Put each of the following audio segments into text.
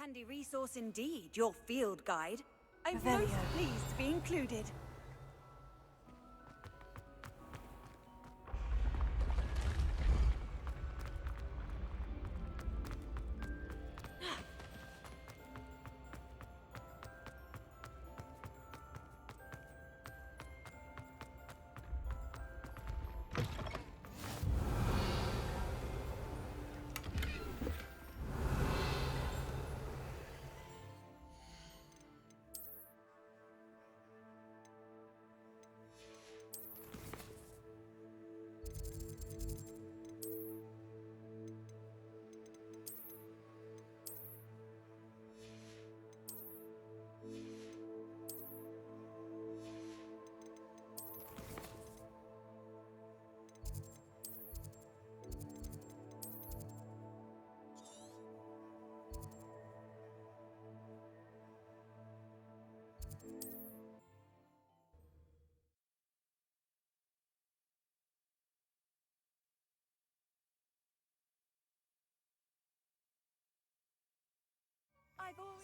Handy resource indeed, your field guide. I'm most pleased to be included.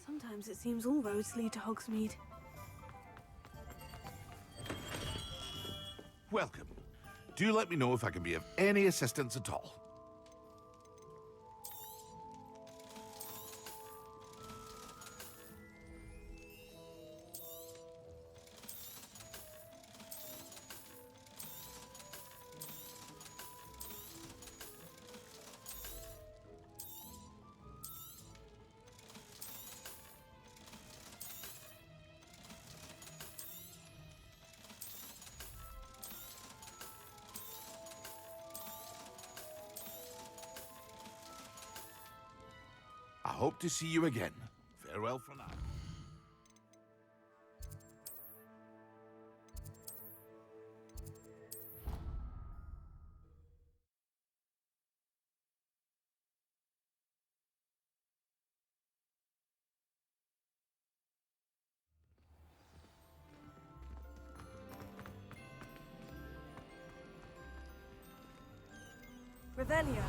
Sometimes it seems all roads lead to Hogsmeade. Welcome. Do let me know if I can be of any assistance at all. I hope to see you again. Farewell for now. Revelio.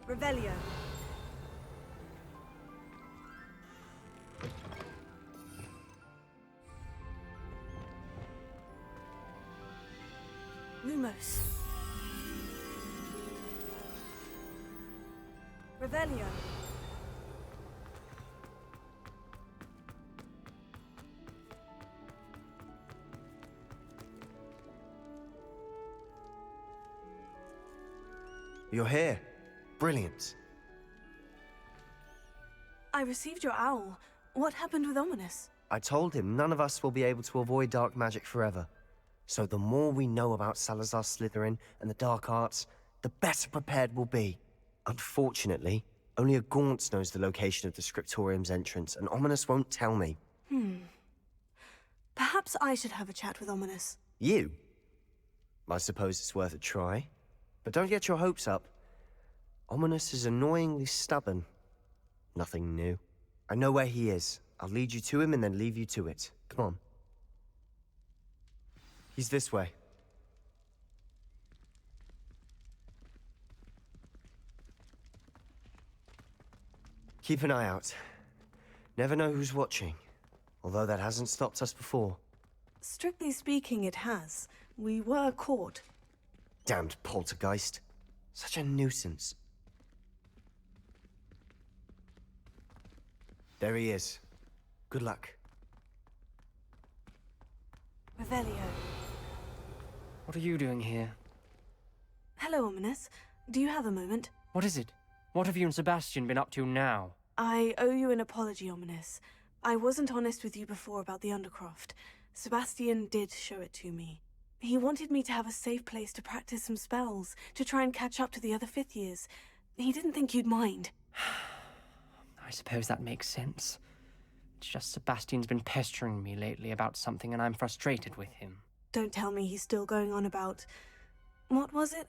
Revelio. Lumos. Revelio. You're here. Brilliant. I received your owl. What happened with Ominous? I told him none of us will be able to avoid dark magic forever. So the more we know about Salazar Slytherin and the dark arts, the better prepared we'll be. Unfortunately, only a Gaunt knows the location of the Scriptorium's entrance, and Ominous won't tell me. Perhaps I should have a chat with Ominous. You? I suppose it's worth a try. But don't get your hopes up. Ominous is annoyingly stubborn. Nothing new. I know where he is. I'll lead you to him and then leave you to it. Come on. He's this way. Keep an eye out. Never know who's watching. Although that hasn't stopped us before. Strictly speaking, it has. We were caught. Damned poltergeist. Such a nuisance. There he is. Good luck. Revelio. What are you doing here? Hello, Ominous. Do you have a moment? What is it? What have you and Sebastian been up to now? I owe you an apology, Ominous. I wasn't honest with you before about the Undercroft. Sebastian did show it to me. He wanted me to have a safe place to practice some spells, to try and catch up to the other fifth years. He didn't think you'd mind. I suppose that makes sense. It's just Sebastian's been pestering me lately about something and I'm frustrated with him. Don't tell me he's still going on about... What was it?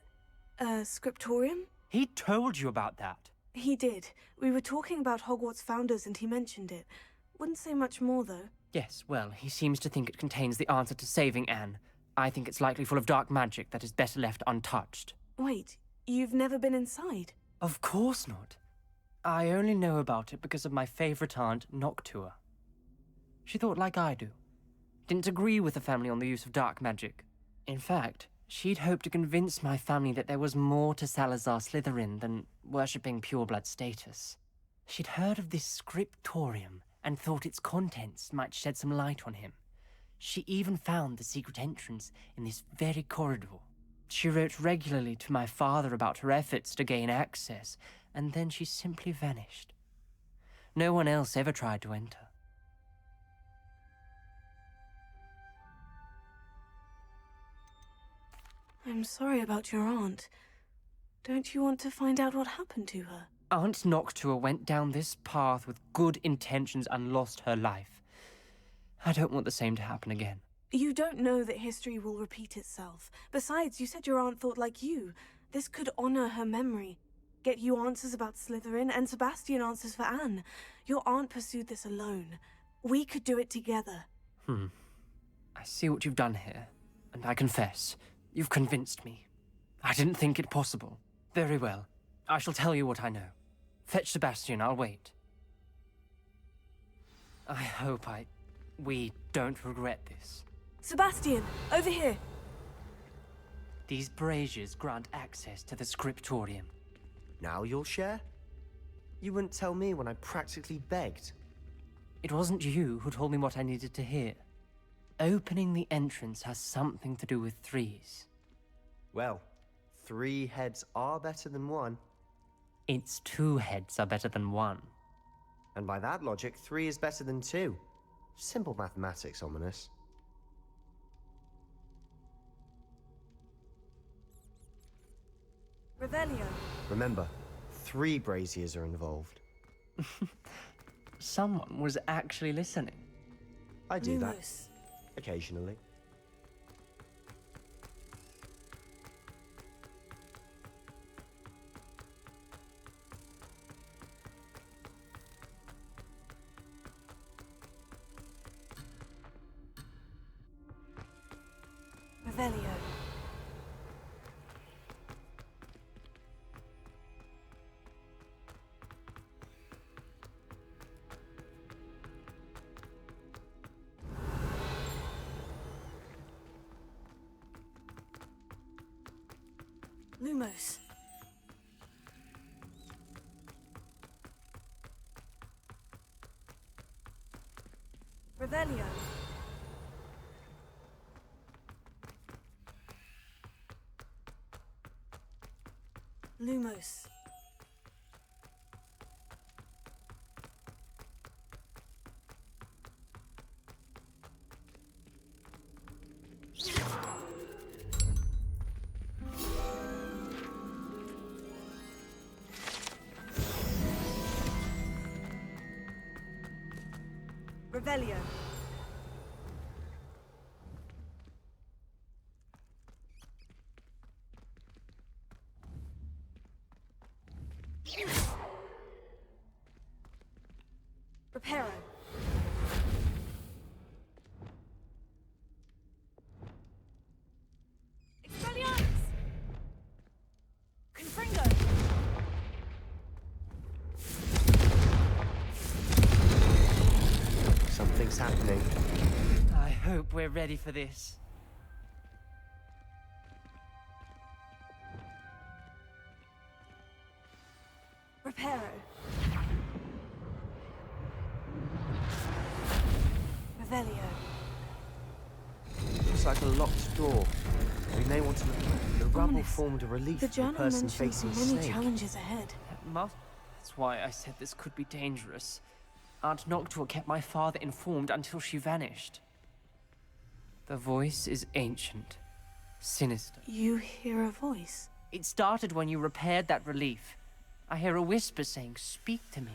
Scriptorium? He told you about that? He did. We were talking about Hogwarts founders and he mentioned it. Wouldn't say much more, though. Yes, well, he seems to think it contains the answer to saving Anne. I think it's likely full of dark magic that is better left untouched. Wait, you've never been inside? Of course not. I only know about it because of my favorite aunt, Noctua. She thought like I do. Didn't agree with the family on the use of dark magic. In fact, she'd hoped to convince my family that there was more to Salazar Slytherin than worshipping pureblood status. She'd heard of this scriptorium and thought its contents might shed some light on him. She even found the secret entrance in this very corridor. She wrote regularly to my father about her efforts to gain access, and then she simply vanished. No one else ever tried to enter. I'm sorry about your aunt. Don't you want to find out what happened to her? Aunt Noctua went down this path with good intentions and lost her life. I don't want the same to happen again. You don't know that history will repeat itself. Besides, you said your aunt thought like you. This could honor her memory. Get you answers about Slytherin, and Sebastian answers for Anne. Your aunt pursued this alone. We could do it together. I see what you've done here, and I confess, you've convinced me. I didn't think it possible. Very well. I shall tell you what I know. Fetch Sebastian, I'll wait. I hope we don't regret this. Sebastian, over here! These braziers grant access to the scriptorium. Now you'll share? You wouldn't tell me when I practically begged. It wasn't you who told me what I needed to hear. Opening the entrance has something to do with threes. Well, 3 heads are better than 1. It's 2 heads are better than 1. And by that logic, 3 is better than 2. Simple mathematics, ominous. Revelio. Remember, 3 braziers are involved. Someone was actually listening. I do that. Lumos. Occasionally. Revelio. Lumos. Revelio. Lumos. Revelio. Reparo. Expelliarmus! Confringo! Something's happening. I hope we're ready for this. Reparo. Revelio. Looks like a locked door. We may want to look. The rubble Ominous. formed a relief The for the journal person mentioned facing many Snape. challenges ahead. That's why I said this could be dangerous. Aunt Noctua kept my father informed until she vanished. The voice is ancient, sinister. You hear a voice. It started when you repaired that relief. I hear a whisper saying, "Speak to me."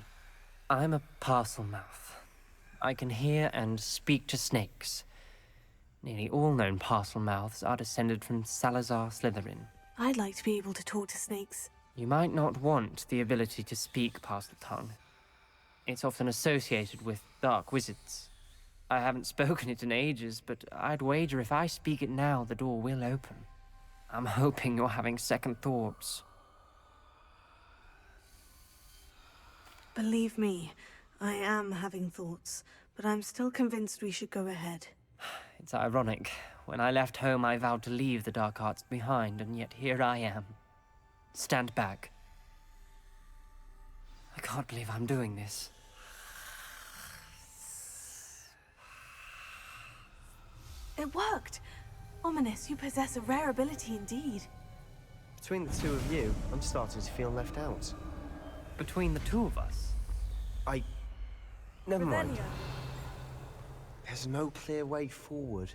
I'm a parcel mouth. I can hear and speak to snakes. Nearly all known parcel mouths are descended from Salazar Slytherin. I'd like to be able to talk to snakes. You might not want the ability to speak parcel tongue. It's often associated with dark wizards. I haven't spoken it in ages, but I'd wager if I speak it now, the door will open. I'm hoping you're having second thoughts. Believe me, I am having thoughts, but I'm still convinced we should go ahead. It's ironic. When I left home, I vowed to leave the dark arts behind, and yet here I am. Stand back. I can't believe I'm doing this. It worked! Ominous, you possess a rare ability indeed. Between the two of you, I'm starting to feel left out. Between the two of us, Never mind. Revelio. There's no clear way forward.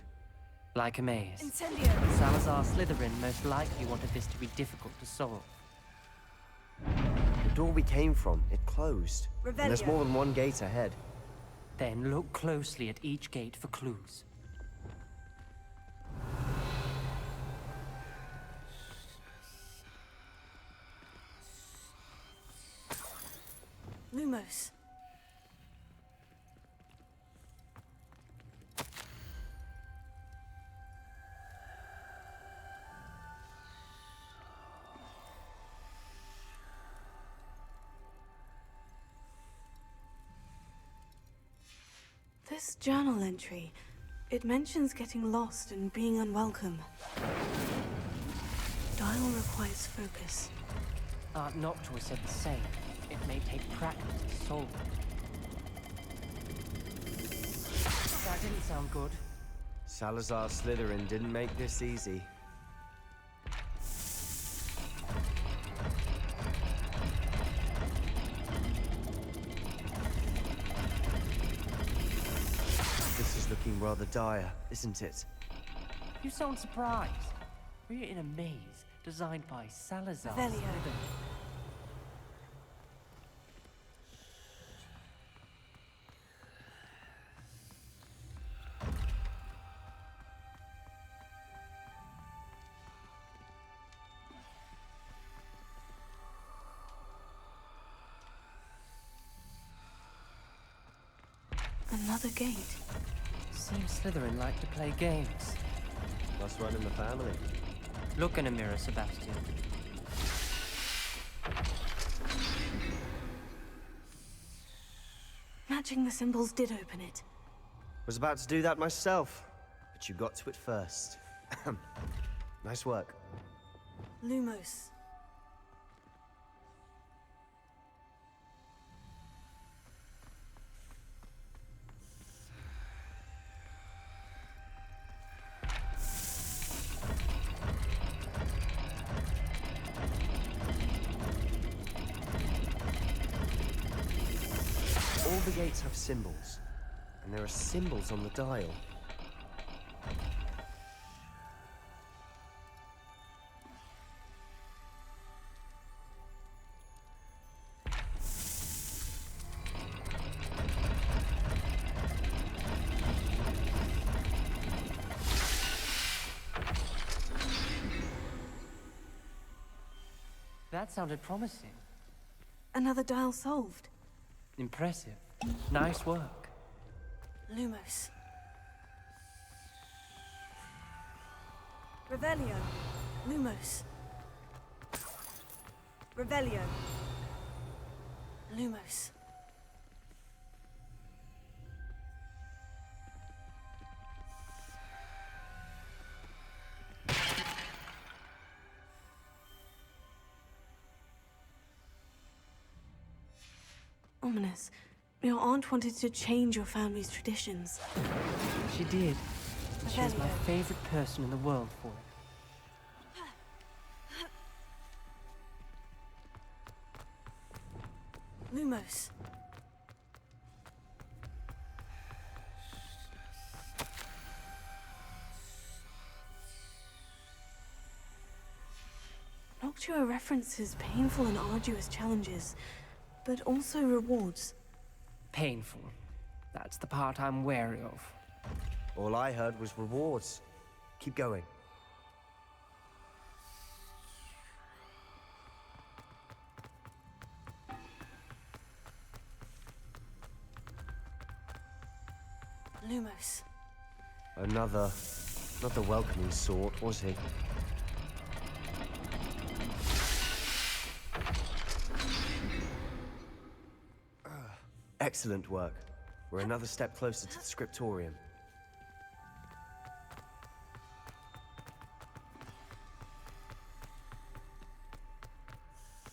like a maze. Incendio. Salazar Slytherin most likely wanted this to be difficult to solve. The door we came from, it closed. And there's Revelio. more than one gate ahead. Then look closely at each gate for clues. Lumos. This journal entry, it mentions getting lost and being unwelcome. Dial requires focus. Noctua said the same. It may take practice to solve it. That didn't sound good. Salazar Slytherin didn't make this easy. This is looking rather dire, isn't it? You sound surprised. We're in a maze designed by Salazar Revelio. Slytherin. Another gate. Seems Slytherin like to play games. Must run in the family. Look in a mirror, Sebastian. Matching the symbols did open it. Was about to do that myself, but you got to it first. Nice work. Lumos. All the gates have symbols, and there are symbols on the dial. That sounded promising. Another dial solved. Impressive. Nice work. Lumos. Revelio. Lumos. Revelio. Lumos. Ominous. Your aunt wanted to change your family's traditions. She did. And she was my Revelio. favorite person in the world for it. Lumos. Noctua references painful and arduous challenges, but also rewards. Painful. That's the part I'm wary of. All I heard was rewards. Keep going. Lumos. Another... not the welcoming sort, was he? Excellent work. We're another step closer to the scriptorium.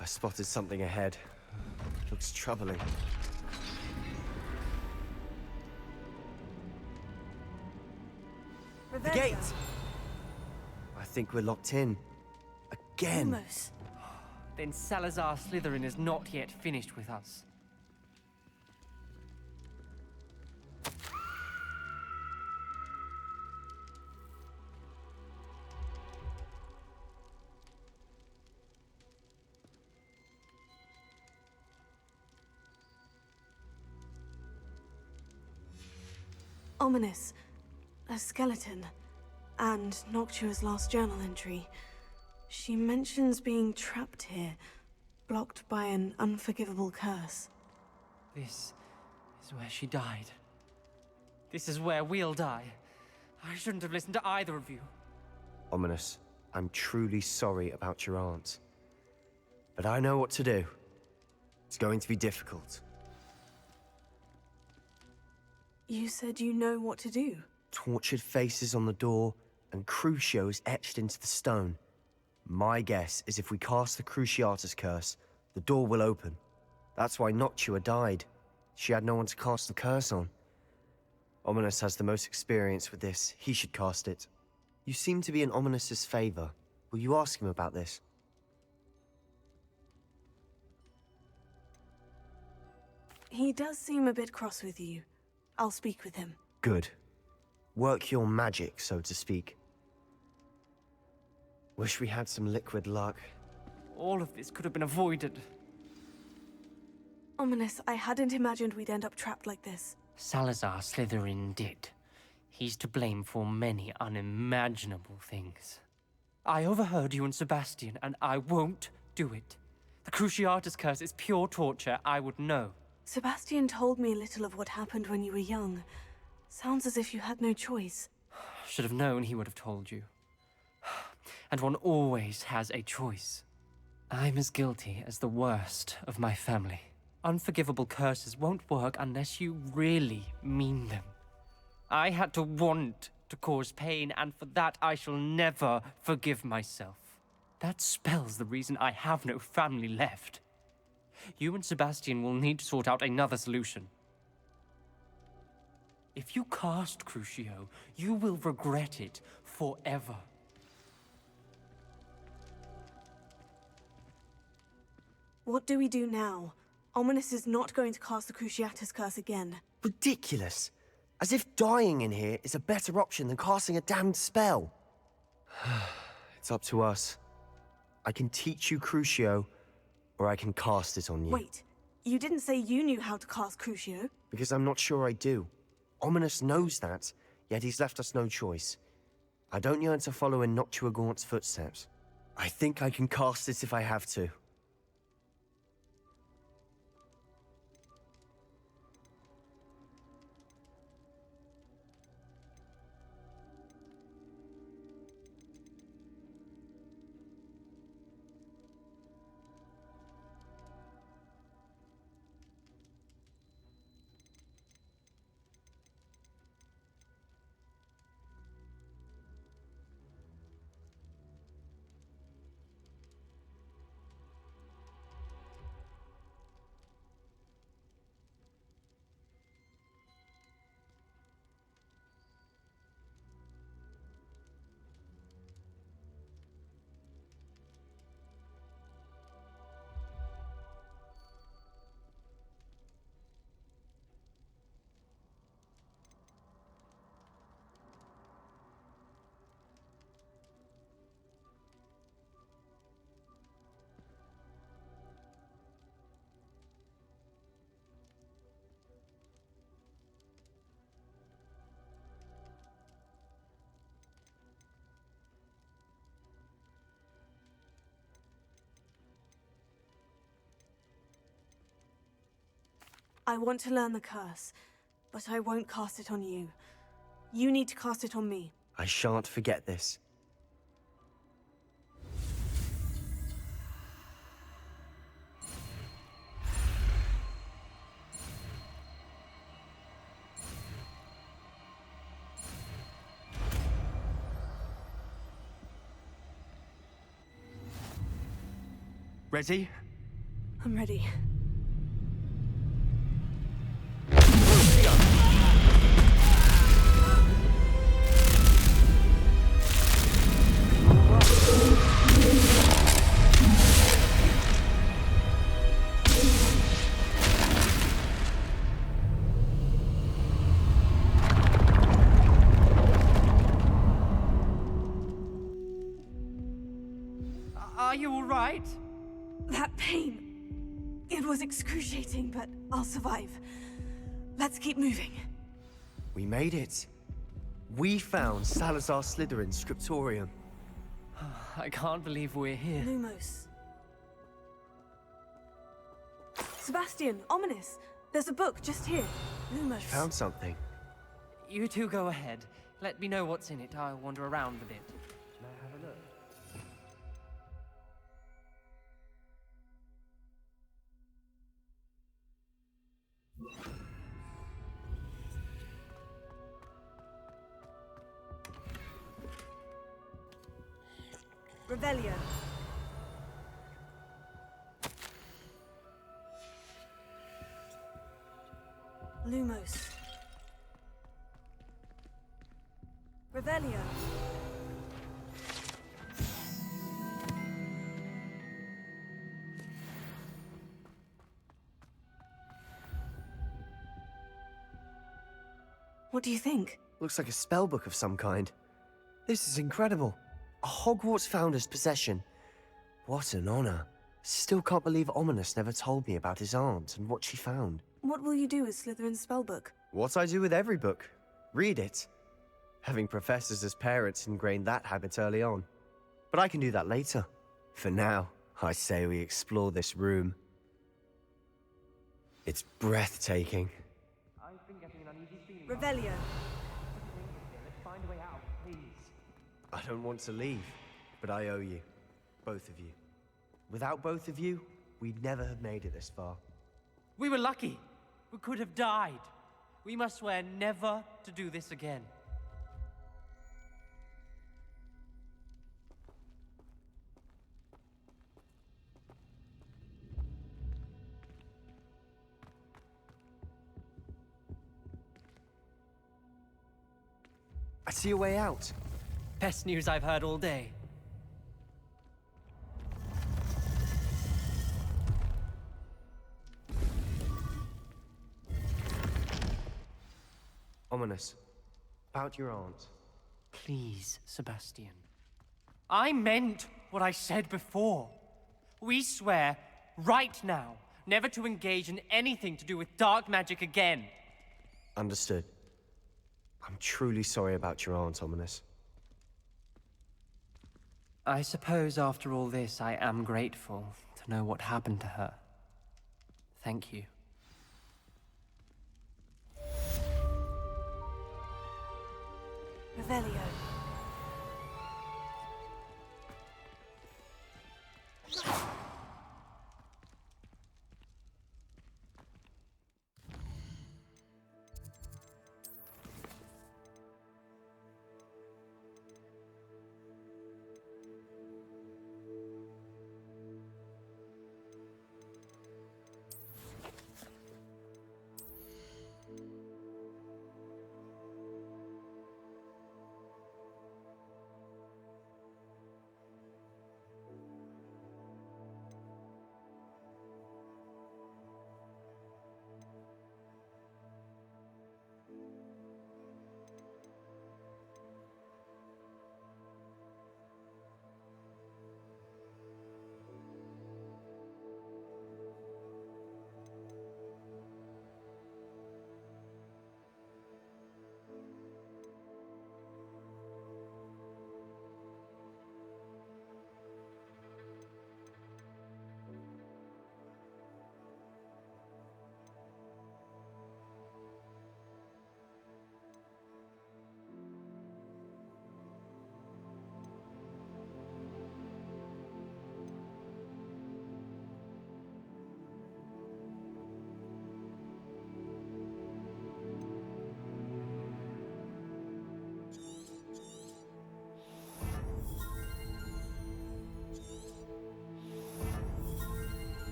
I spotted something ahead. Looks troubling. The gate! I think we're locked in. Again! Lumos. Then Salazar Slytherin is not yet finished with us. Ominous. A skeleton. And Noctua's last journal entry. She mentions being trapped here, blocked by an unforgivable curse. This is where she died. This is where we'll die. I shouldn't have listened to either of you. Ominous, I'm truly sorry about your aunt. But I know what to do. It's going to be difficult. You said you know what to do. Tortured faces on the door, and Crucios etched into the stone. My guess is if we cast the Cruciatus curse, the door will open. That's why Noctua died. She had no one to cast the curse on. Ominous has the most experience with this. He should cast it. You seem to be in Ominous's favor. Will you ask him about this? He does seem a bit cross with you. I'll speak with him. Good. Work your magic, so to speak. Wish we had some liquid luck. All of this could have been avoided. Ominous, I hadn't imagined we'd end up trapped like this. Salazar Slytherin did. He's to blame for many unimaginable things. I overheard you and Sebastian, and I won't do it. The Cruciatus curse is pure torture, I would know. Sebastian told me a little of what happened when you were young. Sounds as if you had no choice. Should have known he would have told you. And one always has a choice. I'm as guilty as the worst of my family. Unforgivable curses won't work unless you really mean them. I had to want to cause pain, and for that I shall never forgive myself. That spells the reason I have no family left. You and Sebastian will need to sort out another solution. If you cast Crucio, you will regret it forever. What do we do now? Ominous is not going to cast the Cruciatus curse again. Ridiculous. As if dying in here is a better option than casting a damned spell. It's up to us. I can teach you Crucio, or I can cast it on you. Wait, you didn't say you knew how to cast Crucio? Because I'm not sure I do. Ominous knows that, yet he's left us no choice. I don't yearn to follow in Noctua Gaunt's footsteps. I think I can cast it if I have to. I want to learn the curse, but I won't cast it on you. You need to cast it on me. I shan't forget this. Ready? I'm ready. Are you all right? That pain. It was excruciating, but I'll survive. Let's keep moving. We made it. We found Salazar Slytherin's scriptorium. I can't believe we're here. Lumos. Sebastian, ominous. There's a book just here. Lumos. Found something. You two go ahead. Let me know what's in it. I'll wander around a bit. May I have a look? Revelio. Lumos. Revelio. What do you think? Looks like a spellbook of some kind. This is incredible. A Hogwarts founder's possession. What an honor. Still can't believe Ominous never told me about his aunt and what she found. What will you do with Slytherin's spellbook? What I do with every book. Read it. Having professors as parents ingrained that habit early on. But I can do that later. For now, I say we explore this room. It's breathtaking. I've been getting an uneasy feeling. Revelio. Let's find a way out, please. I don't want to leave, but I owe you. Both of you. Without both of you, we'd never have made it this far. We were lucky. We could have died. We must swear never to do this again. I see a way out. Best news I've heard all day. Ominous. About your aunt. Please, Sebastian. I meant what I said before. We swear, right now, never to engage in anything to do with dark magic again. Understood. I'm truly sorry about your aunt, Ominous. I suppose after all this, I am grateful to know what happened to her. Thank you. Revelio.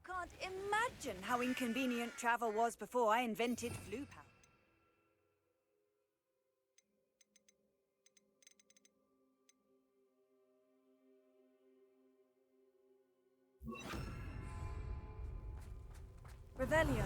Can't imagine how inconvenient travel was before I invented flu powder. Revelio.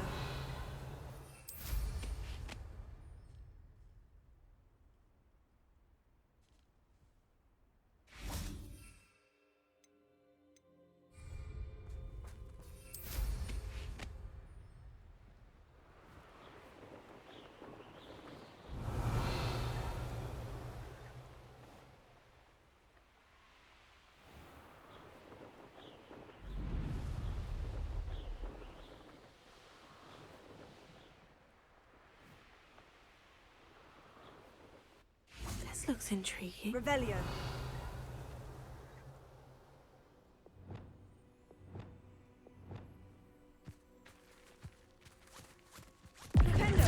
This looks intriguing. Revelio. Defendo.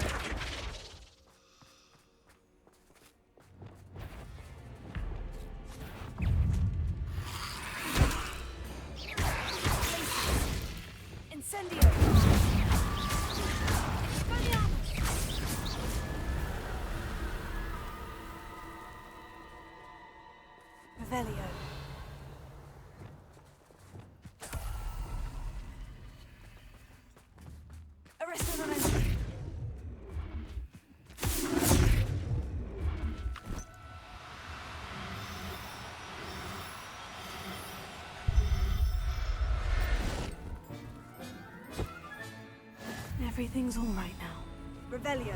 Incendio. Revelio. Arresto momento. Everything's all right now. Revelio.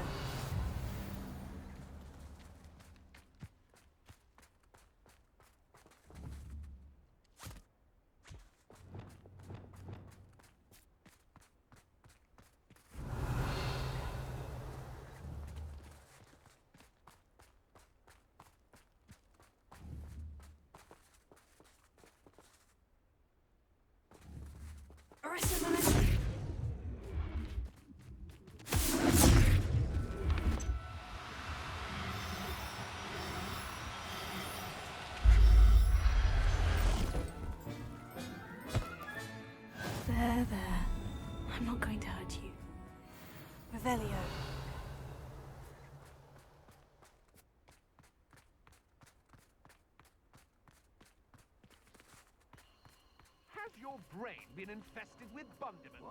Arresto momento. There. I'm not going to hurt you. Revelio. Has your brain been infested with Bundyman?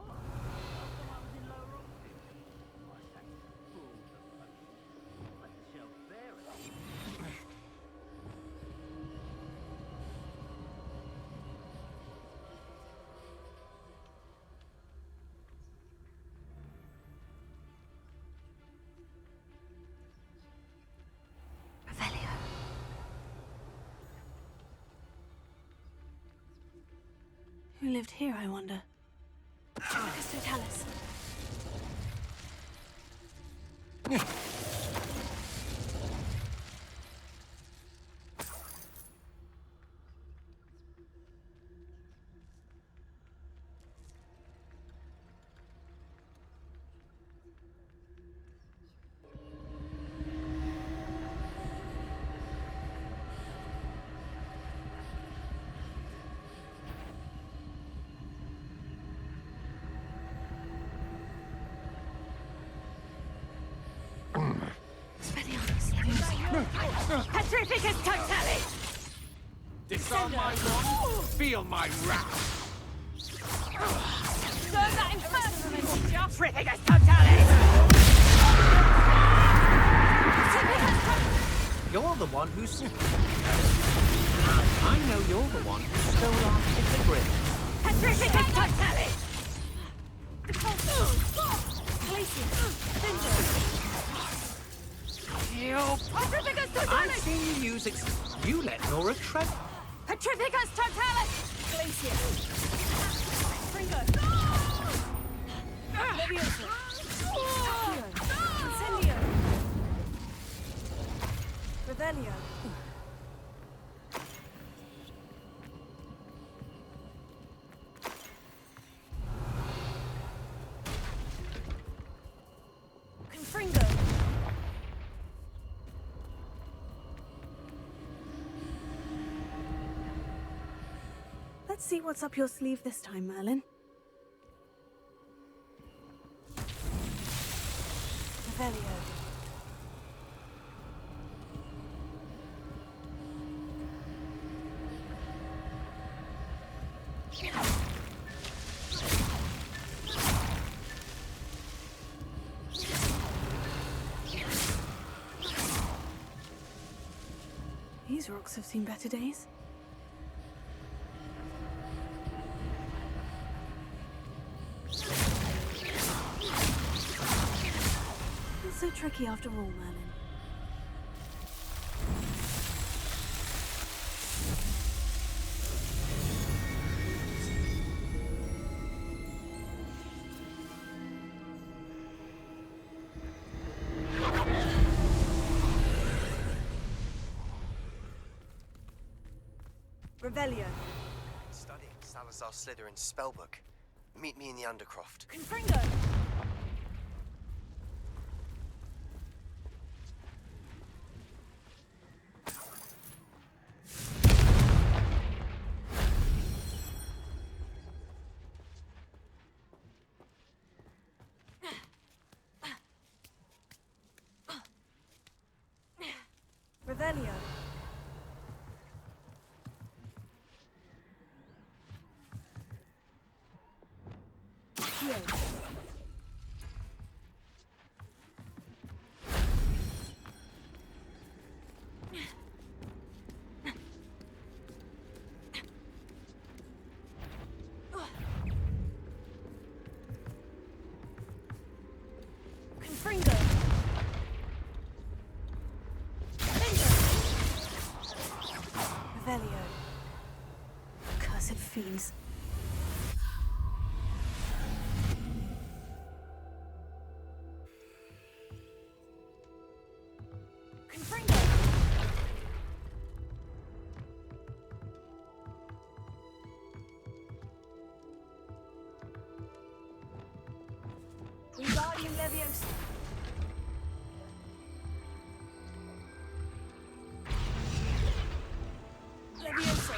Revelio. Who lived here, I wonder? Tremicus totalis. Petrificus totalis! Disarm my wand, feel my wrath! Serve that infernal! Petrificus totalis! You're the one who's... I know you're the one who stole our teprve. Petrificus totalis! Petrificus I've totalis! seen you use you let Nora tread. Petrificus totalis! Glacier. Fringo. Leviosa. Incendio. Revelio. Confringo. Let's see what's up your sleeve this time, Merlin. Revelio. These rocks have seen better days. It's so tricky after all, Merlin. Revelio. Studying Salazar Slytherin's spellbook. Meet me in the Undercroft. Confringo. Revelio. Confringo. Revelio. Cursed fiends. Confringo. Wingardium Leviosa. Leviosa.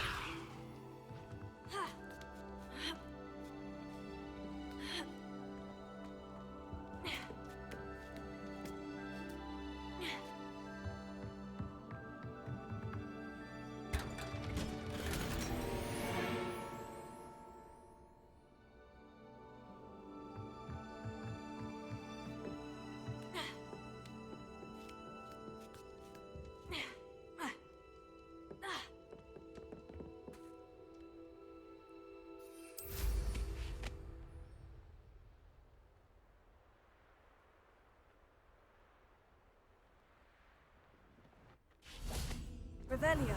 Revelio.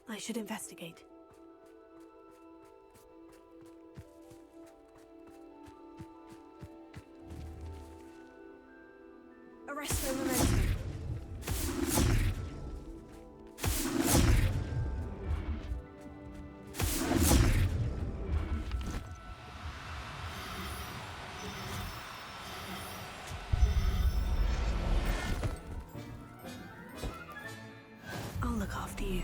I should investigate. Arresto Momentum. I'll look after you.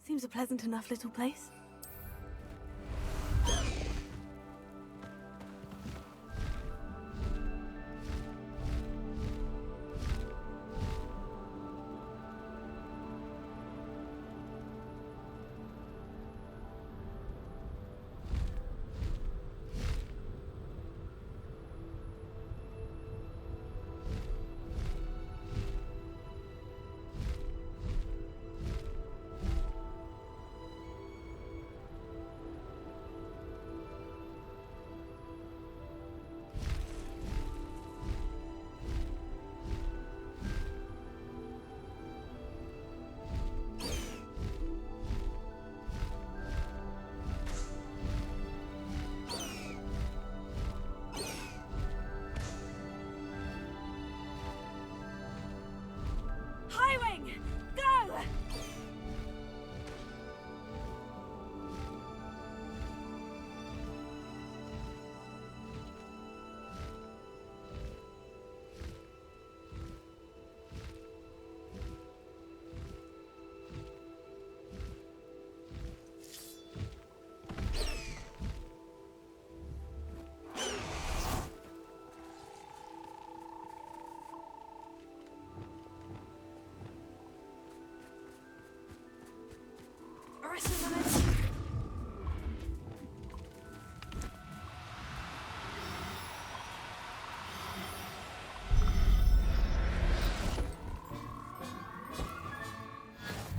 Seems a pleasant enough little place.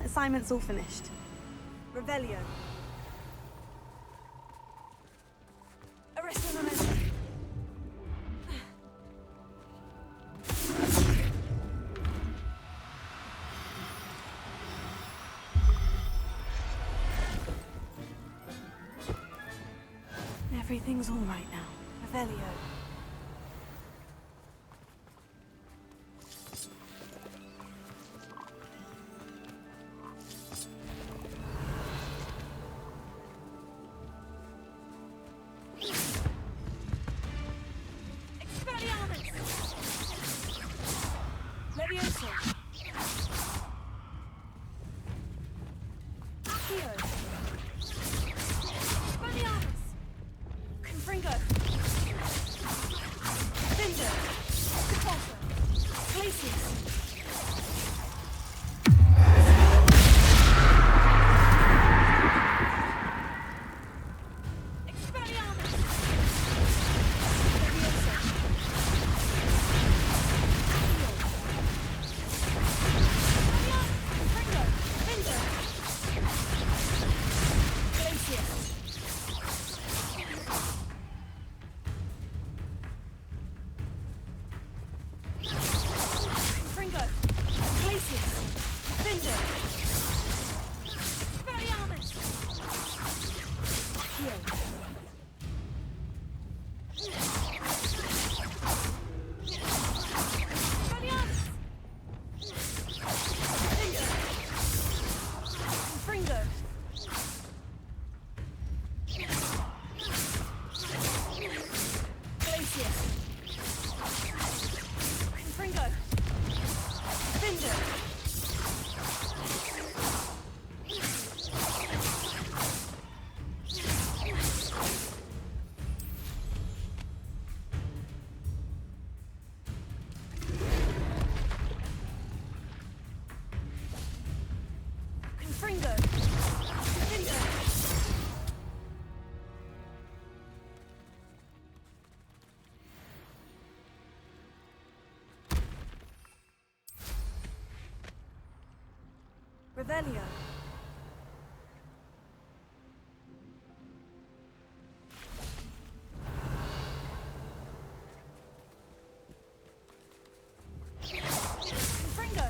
Assignment's all finished. Revelio. Arresto momento. Everything's all right now. Revelio. Levioso. Accio. Expelliarmus. Confringo. Cinder. Sepulchre. Glacius. Expelliarmus. Levioso. Revelio. Confringo.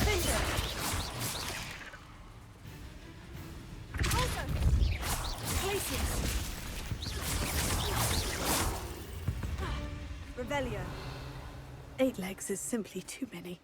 Cinder. Also. Glacius. Revelio. 8 legs is simply too many.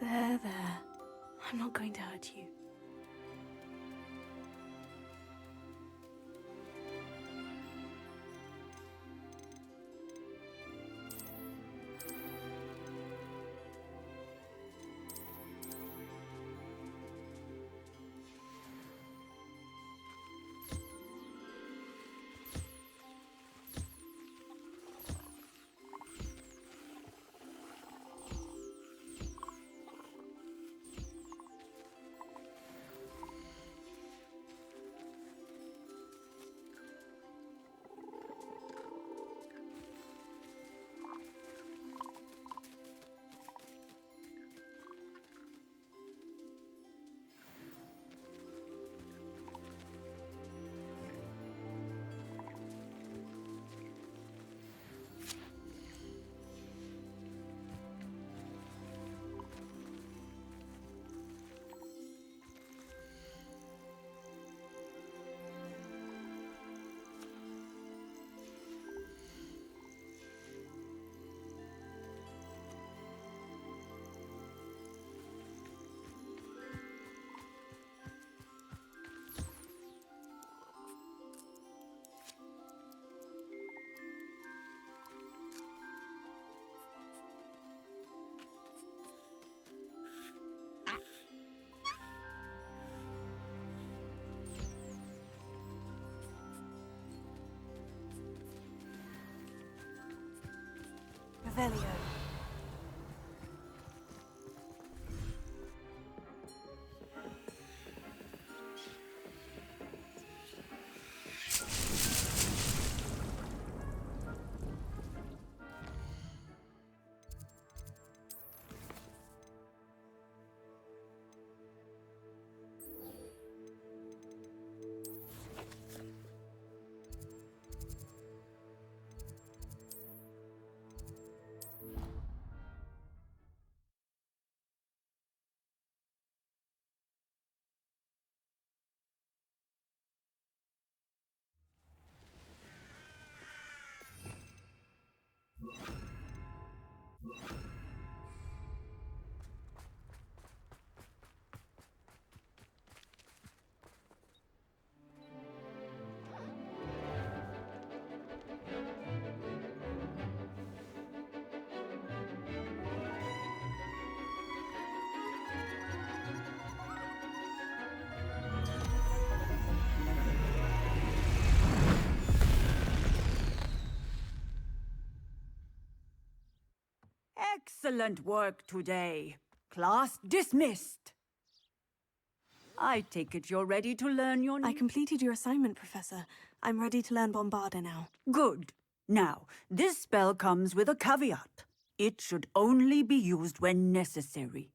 There. I'm not going to hurt you. Revelio. Excellent work today. Class dismissed. I take it you're ready to learn your I new... completed your assignment, Professor. I'm ready to learn Bombarda now. Good. Now, this spell comes with a caveat. It should only be used when necessary.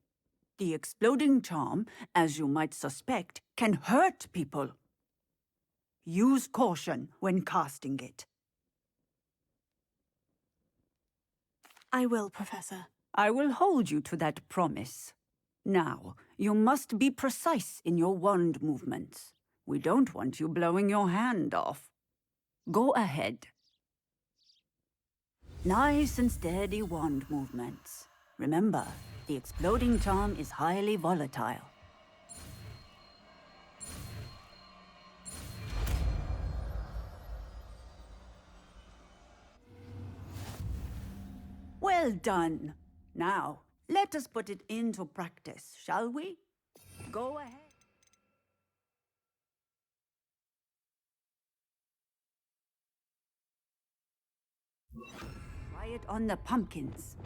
The exploding charm, as you might suspect, can hurt people. Use caution when casting it. I will, Professor. I will hold you to that promise. Now, you must be precise in your wand movements. We don't want you blowing your hand off. Go ahead. Nice and steady wand movements. Remember, the exploding charm is highly volatile. Well done. Now, let us put it into practice, shall we? Go ahead. Try it on the pumpkins.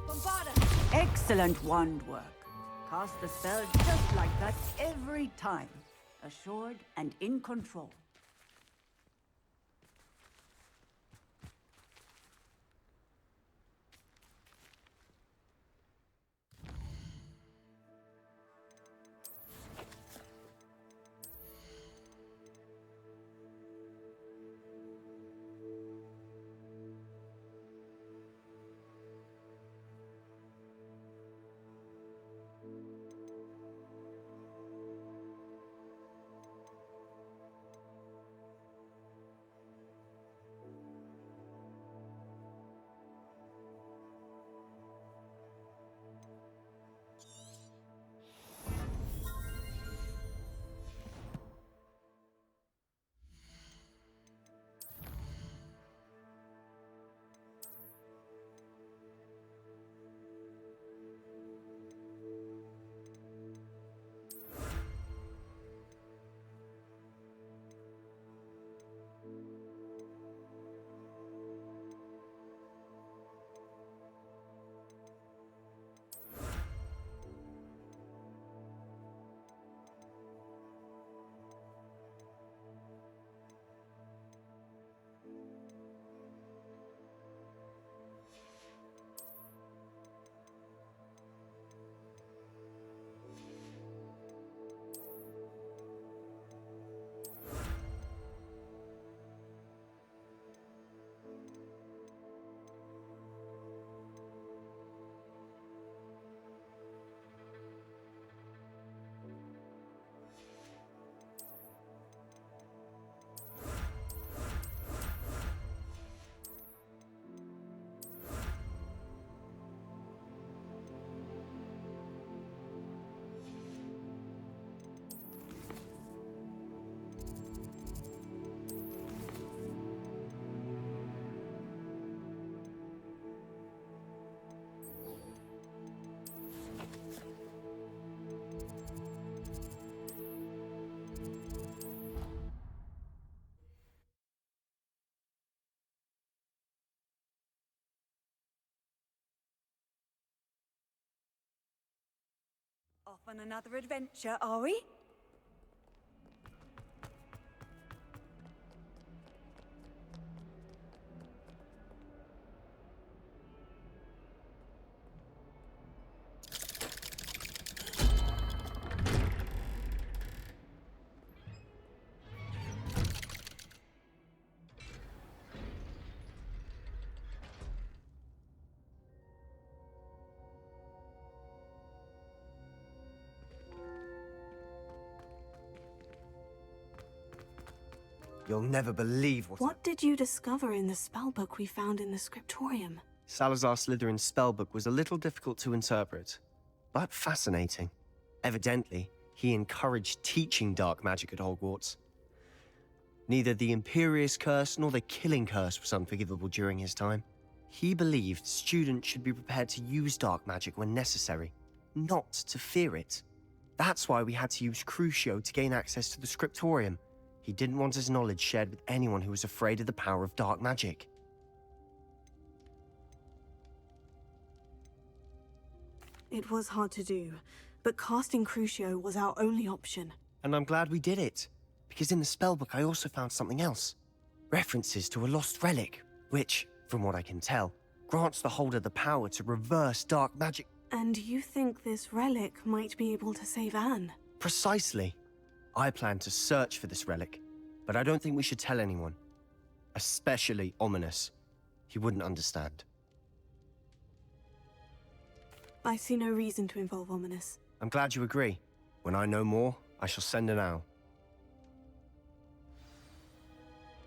Bombarda! Excellent wand work. Cast the spell just like that every time. Assured and in control. On another adventure, are we? You'll never believe What did you discover in the spellbook we found in the scriptorium? Salazar Slytherin's spellbook was a little difficult to interpret, but fascinating. Evidently, he encouraged teaching dark magic at Hogwarts. Neither the Imperious Curse nor the Killing Curse was unforgivable during his time. He believed students should be prepared to use dark magic when necessary, not to fear it. That's why we had to use Crucio to gain access to the scriptorium. He didn't want his knowledge shared with anyone who was afraid of the power of dark magic. It was hard to do, but casting Crucio was our only option. And I'm glad we did it, because in the spellbook I also found something else. References to a lost relic, which, from what I can tell, grants the holder the power to reverse dark magic. And you think this relic might be able to save Anne? Precisely. I plan to search for this relic, but I don't think we should tell anyone. Especially Ominous. He wouldn't understand. I see no reason to involve Ominous. I'm glad you agree. When I know more, I shall send an owl.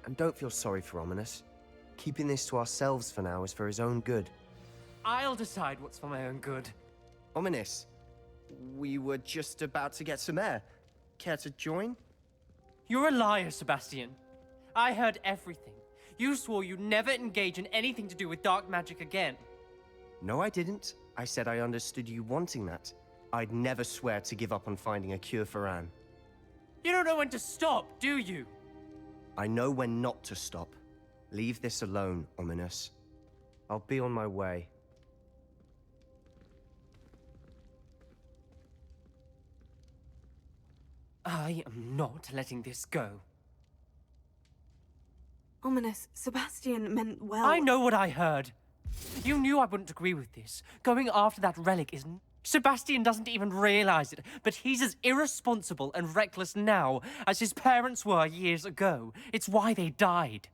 And don't feel sorry for Ominous. Keeping this to ourselves for now is for his own good. I'll decide what's for my own good. Ominous, we were just about to get some air. Care to join? You're a liar, Sebastian. I heard everything. You swore you'd never engage in anything to do with dark magic again. No, I didn't. I said I understood you wanting that. I'd never swear to give up on finding a cure for Anne. You don't know when to stop, do you? I know when not to stop. Leave this alone, Ominous. I'll be on my way. I am not letting this go. Ominous, Sebastian meant well. I know what I heard. You knew I wouldn't agree with this. Going after that relic is... Sebastian doesn't even realize it, but he's as irresponsible and reckless now as his parents were years ago. It's why they died.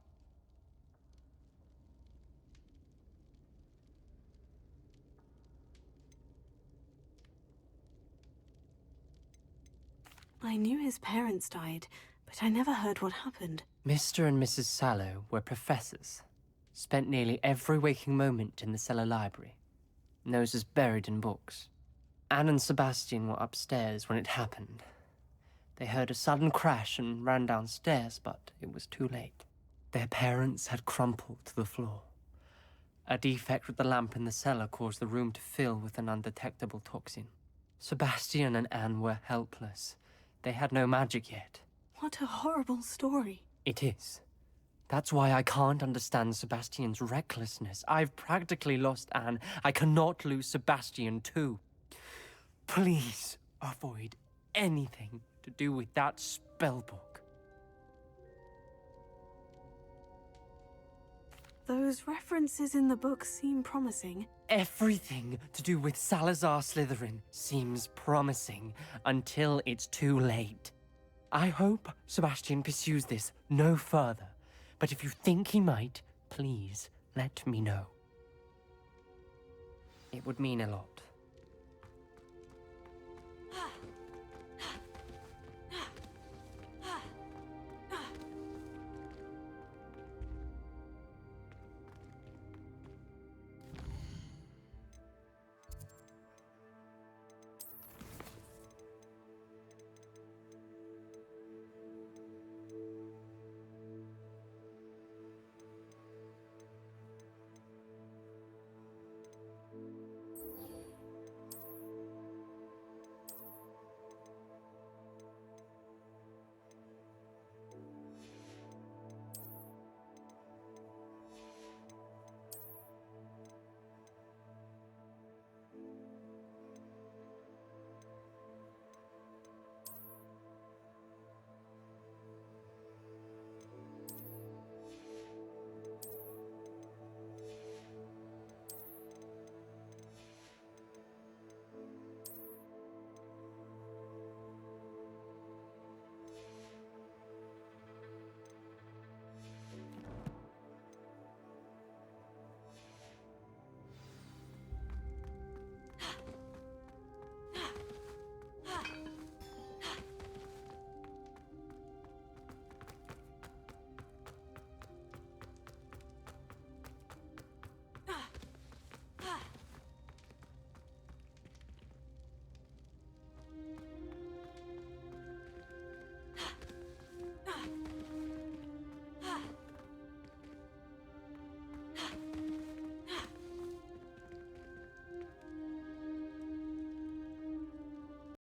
I knew his parents died, but I never heard what happened. Mr. and Mrs. Sallow were professors. Spent nearly every waking moment in the cellar library. Noses buried in books. Anne and Sebastian were upstairs when it happened. They heard a sudden crash and ran downstairs, but it was too late. Their parents had crumpled to the floor. A defect with the lamp in the cellar caused the room to fill with an undetectable toxin. Sebastian and Anne were helpless. They had no magic yet. What a horrible story. It is. That's why I can't understand Sebastian's recklessness. I've practically lost Anne. I cannot lose Sebastian too. Please avoid anything to do with that spellbook. Those references in the book seem promising. Everything to do with Salazar Slytherin seems promising until it's too late. I hope Sebastian pursues this no further, but if you think he might, please let me know. It would mean a lot.